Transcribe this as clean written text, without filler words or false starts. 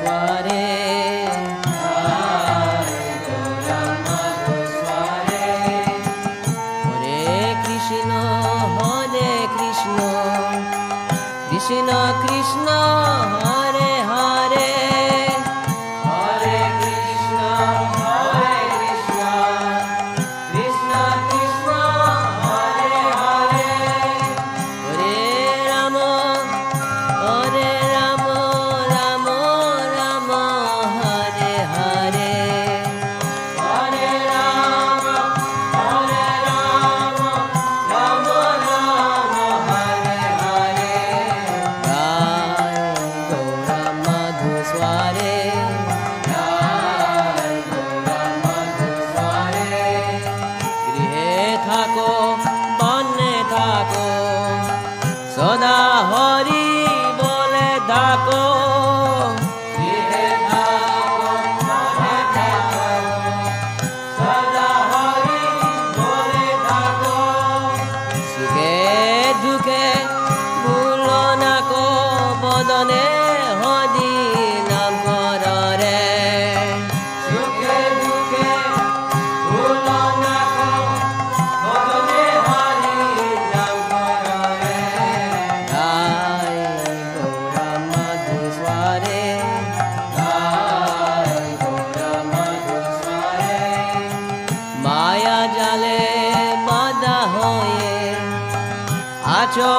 Madhusware. Krishna Krishna Hare Hare Hare Krishna Hare Krishna Krishna Krishna Hare Hare Hare Rama Rama Rama Hare Hare Hare Rama Rama Rama Hare Hare সদা হরি বলে ডাকো গৃহে থাকো বনে থাকো সদা হরি বলে ডাকো সুখে দুঃখে ভুলো না কো বদনে হরি নাম করে সুখে দুঃখে ভুলো না কো বদনে হরি নাম করে মায়া জালে বাধা হয়ে আছো